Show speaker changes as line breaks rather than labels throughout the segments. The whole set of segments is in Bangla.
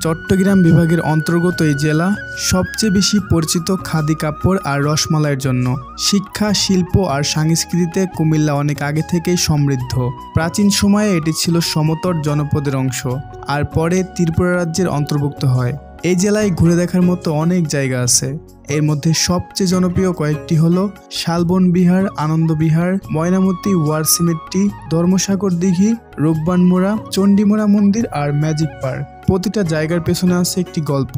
চট্টগ্রাম বিভাগের অন্তর্গত এই জেলা সবচেয়ে বেশি পরিচিত খাদি কাপড় আর রসমালাইয়ের জন্য। শিক্ষা, শিল্প আর সংস্কৃতিতে কুমিল্লা অনেক আগে থেকেই সমৃদ্ধ। প্রাচীন সময়ে এটি ছিল সমতট জনপদের অংশ, আর পরে ত্রিপুরা রাজ্যের অন্তর্ভুক্ত হয়। এই জেলায় ঘুরে দেখার মতো অনেক জায়গা আছে। এর মধ্যে সবচেয়ে জনপ্রিয় কয়েকটি হলো শালবন বিহার, আনন্দ বিহার, ময়নামতি ওয়ার সিমেট্রি, ধর্মসাগর দিঘি, রূপবানমোড়া, চণ্ডীমোড়া মন্দির আর ম্যাজিক পার্ক। প্রতিটা জায়গার পেছনে আছে একটি গল্প,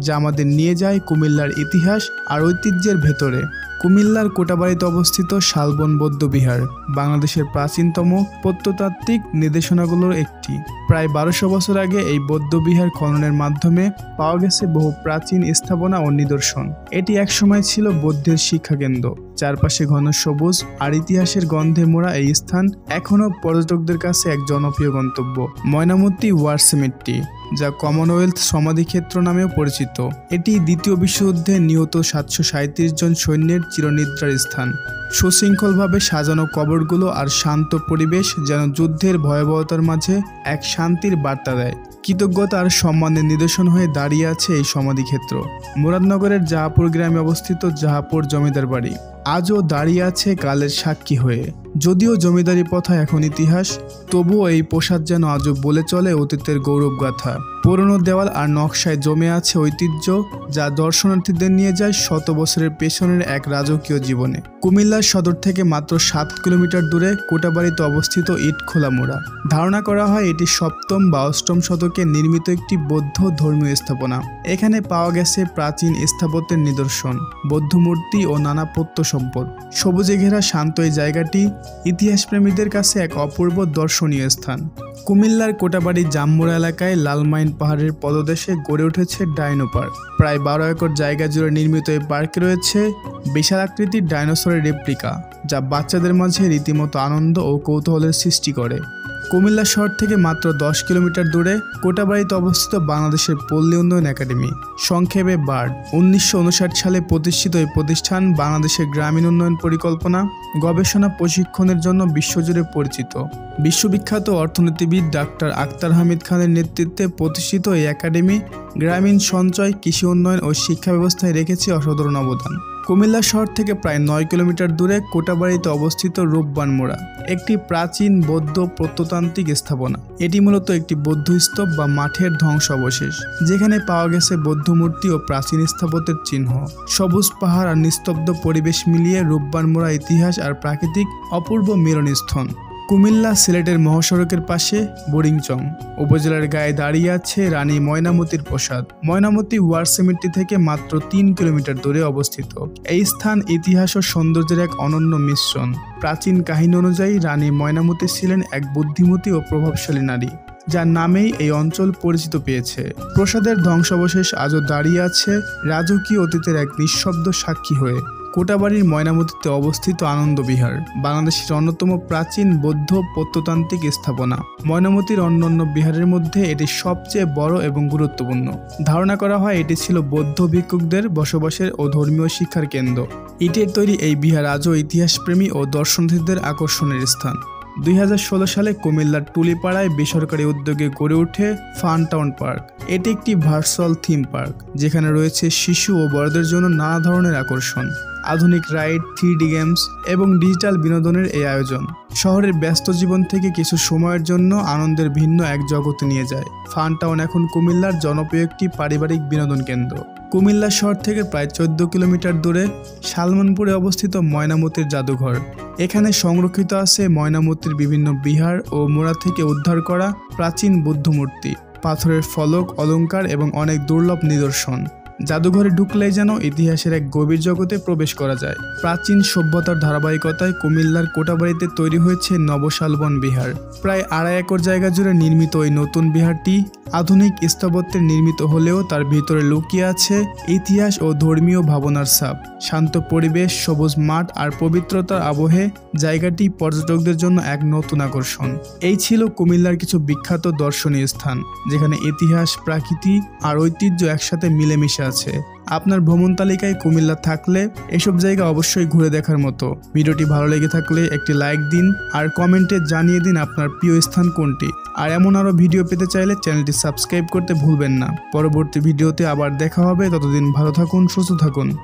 যা আমাদের নিয়ে যায় কুমিল্লার ইতিহাস আর ঐতিহ্যের ভেতরে। কুমিল্লার কোটাবাড়িতে অবস্থিত শালবন বৌদ্ধবিহার বাংলাদেশের প্রাচীনতম প্রত্নতাত্ত্বিক নিদর্শনগুলোর একটি। প্রায় 1200 বছর আগে এই বৌদ্ধবিহার খননের মাধ্যমে পাওয়া গেছে বহু প্রাচীন স্থাপনা ও নিদর্শন। এটি একসময় ছিল বৌদ্ধের শিক্ষাকেন্দ্র। চারপাশে ঘন সবুজ আর ইতিহাসের গন্ধে মোড়া এই স্থান এখনও পর্যটকদের কাছে এক জনপ্রিয় গন্তব্য। ময়নামতি ওয়ার সিমেট্রি, যা কমনওয়েলথ সমাধিক্ষেত্র নামেও পরিচিত, এটি দ্বিতীয় বিশ্বযুদ্ধে নিহত 737 জন সৈন্যের চিরনিদ্রার স্থান। সুশৃঙ্খলভাবে সাজানো কবরগুলো আর শান্ত পরিবেশ যেন যুদ্ধের ভয়াবহতার মাঝে এক শান্তির বার্তা দেয়। কৃতজ্ঞতা আর সম্মানের নিদর্শন হয়ে দাঁড়িয়ে আছে এই সমাধিক্ষেত্র। মুরাদনগরের জাহাপুর গ্রামে অবস্থিত জাহাপুর জমিদার বাড়ি আজও দাঁড়িয়ে আছে কালের সাক্ষী হয়ে। যদিও জমিদারি প্রথা এখন ইতিহাস, তবুও এই প্রাসাদ যেন আজও বলে চলে অতীতের গৌরবগাথা। পুরনো দেওয়াল আর নকশায় জমে আছে ঐতিহ্য, যা দর্শনার্থীদের নিয়ে যায় শত বছরের পেছনের এক রাজকীয় জীবনে। কুমিল্লার সদর থেকে মাত্র 7 কিলোমিটার দূরে কোটাবাড়িতে অবস্থিত ইটখোলা মোড়া। ধারণা করা হয় এটি 7ম বা 8ম শতকে নির্মিত একটি বৌদ্ধ ধর্মীয় স্থাপনা। এখানে পাওয়া গেছে প্রাচীন স্থাপত্যের নিদর্শন, বৌদ্ধ মূর্তি ও নানা প্রত্নসম্পদ। সবুজে ঘেরা শান্ত এই জায়গাটি ইতিহাসপ্রেমীদের কাছে এক অপূর্ব দর্শনীয় স্থান। কুমিল্লার কোটাবাড়ি জামমোড়া এলাকায় লালমাইন পাহাড়ের পদদেশে গড়ে উঠেছে ডাইনো পার্ক। প্রায় 12 একর জায়গা জুড়ে নির্মিত এই পার্কে রয়েছে বিশাল আকৃতির ডাইনোসরের রেপ্লিকা, যা বাচ্চাদের মাঝে রীতিমতো আনন্দ ও কৌতূহলের সৃষ্টি করে। কুমিল্লা শহর থেকে মাত্র 10 কিলোমিটার দূরে কোটাবাড়িতে অবস্থিত বাংলাদেশের পল্লী উন্নয়ন একাডেমি, সংক্ষেপে বার্ড। 1959 সালে প্রতিষ্ঠিত এই প্রতিষ্ঠান বাংলাদেশের গ্রামীণ উন্নয়ন পরিকল্পনা, গবেষণা, প্রশিক্ষণের জন্য বিশ্বজুড়ে পরিচিত। বিশ্ববিখ্যাত অর্থনীতিবিদ ডাক্তার আক্তার হামিদ খানের নেতৃত্বে প্রতিষ্ঠিত এই একাডেমি গ্রামীণ সঞ্চয়, কৃষি উন্নয়ন ও শিক্ষা ব্যবস্থায় রেখেছে অসাধারণ অবদান। কুমিল্লা শহর থেকে প্রায় 9 কিলোমিটার দূরে কোটাবাড়িতে অবস্থিত রূপবানমোড়া, একটি প্রাচীন বৌদ্ধ প্রত্নতান্ত্রিক স্থাপনা। এটি মূলত একটি বৌদ্ধ স্তূপ বা মাঠের ধ্বংসাবশেষ, যেখানে পাওয়া গেছে বৌদ্ধ মূর্তি ও প্রাচীন স্থাপত্যের চিহ্ন। সবুজ পাহাড় আর নিস্তব্ধ পরিবেশ মিলিয়ে রূপবানমোড়া ইতিহাস আর প্রাকৃতিক অপূর্ব মিলনস্থল। কুমিল্লা সিলেটের মহাসড়কের পাশে বোরিংচং উপজেলার গায়ে দাঁড়িয়ে আছে রানী ময়নামতির প্রাসাদ। ময়নামতি ওয়ার সিমেট্রি থেকে মাত্র 3 কিলোমিটার দূরে অবস্থিত এই স্থান ইতিহাস ও সৌন্দর্যের এক অনন্য মিশ্রণ। প্রাচীন কাহিনী অনুযায়ী রানী ময়নামতি ছিলেন এক বুদ্ধিমতী ও প্রভাবশালী নারী, যার নামেই এই অঞ্চল পরিচিত পেয়েছে। প্রাসাদের ধ্বংসাবশেষ আজও দাঁড়িয়ে আছে রাজকীয় অতীতের এক নিঃশব্দ সাক্ষী হয়ে। কোটাবাড়ির ময়নামতিতে অবস্থিত আনন্দ বিহার বাংলাদেশের অন্যতম প্রাচীন বৌদ্ধ প্রত্নতান্ত্রিক স্থাপনা। ময়নামতির অন্যান্য বিহারের মধ্যে এটি সবচেয়ে বড় এবং গুরুত্বপূর্ণ। ধারণা করা হয় এটি ছিল বৌদ্ধ ভিক্ষুকদের বসবাসের ও ধর্মীয় শিক্ষার কেন্দ্র। ইটের তৈরি এই বিহার আজও ইতিহাসপ্রেমী ও দর্শনার্থীদের আকর্ষণের স্থান। 2016 সালে কুমিল্লার টুলিপাড়ায় বেসরকারি উদ্যোগে গড়ে ওঠে ফানটাউন পার্ক। এটি একটি ভার্চুয়াল থিম পার্ক, যেখানে রয়েছে শিশু ও বড়দের জন্য নানা ধরনের আকর্ষণ, আধুনিক রাইড, 3D গেমস এবং ডিজিটাল বিনোদনের এই আয়োজন শহরের ব্যস্ত জীবন থেকে কিছু সময়ের জন্য আনন্দের ভিন্ন এক জগতে নিয়ে যায়। ফানটাউন এখন কুমিল্লার জনপ্রিয় একটি পারিবারিক বিনোদন কেন্দ্র। কুমিল্লা শহর থেকে প্রায় 14 কিলোমিটার দূরে সালমানপুরে অবস্থিত ময়নামতির জাদুঘর। এখানে সংরক্ষিত আছে ময়নামতির বিভিন্ন বিহার ও মোড়া থেকে উদ্ধার করা প্রাচীন বুদ্ধ মূর্তি, পাথরের ফলক, অলংকার এবং অনেক দুর্লভ নিদর্শন। জাদুঘরে ঢুকলেই যেন ইতিহাসের এক গভীর জগতে প্রবেশ করা যায়। প্রাচীন সভ্যতার ধারাবাহিকতায় কুমিল্লার কোটাবাড়িতে তৈরি হয়েছে নবশালবন বিহার। প্রায় 2.5 একর জায়গা জুড়ে নির্মিত এই নতুন বিহারটি আধুনিক স্থাপত্যে নির্মিত হলেও তার ভিতরে লুকিয়ে আছে ইতিহাস ও ধর্মীয় ভাবনার ছাপ। শান্ত পরিবেশ, সবুজ মাঠ আর পবিত্রতার আবহে জায়গাটি পর্যটকদের জন্য এক নতুন আকর্ষণ। এই ছিল কুমিল্লার কিছু বিখ্যাত দর্শনীয় স্থান, যেখানে ইতিহাস, প্রাকৃতি আর ঐতিহ্য একসাথে মিলেমিশে আছে। আপনার ভ্রমণ তালিকায় কুমিল্লা থাকলে এসব জায়গা অবশ্যই ঘুরে দেখার মতো। ভিডিওটি ভালো লেগে থাকলে একটি লাইক দিন আর কমেন্টে জানিয়ে দিন আপনার প্রিয় স্থান কোনটি। আর এমন আরও ভিডিও পেতে চাইলে চ্যানেলটি সাবস্ক্রাইব করতে ভুলবেন না। পরবর্তী ভিডিওতে আবার দেখা হবে, ততদিন ভালো থাকুন, সুস্থ থাকুন।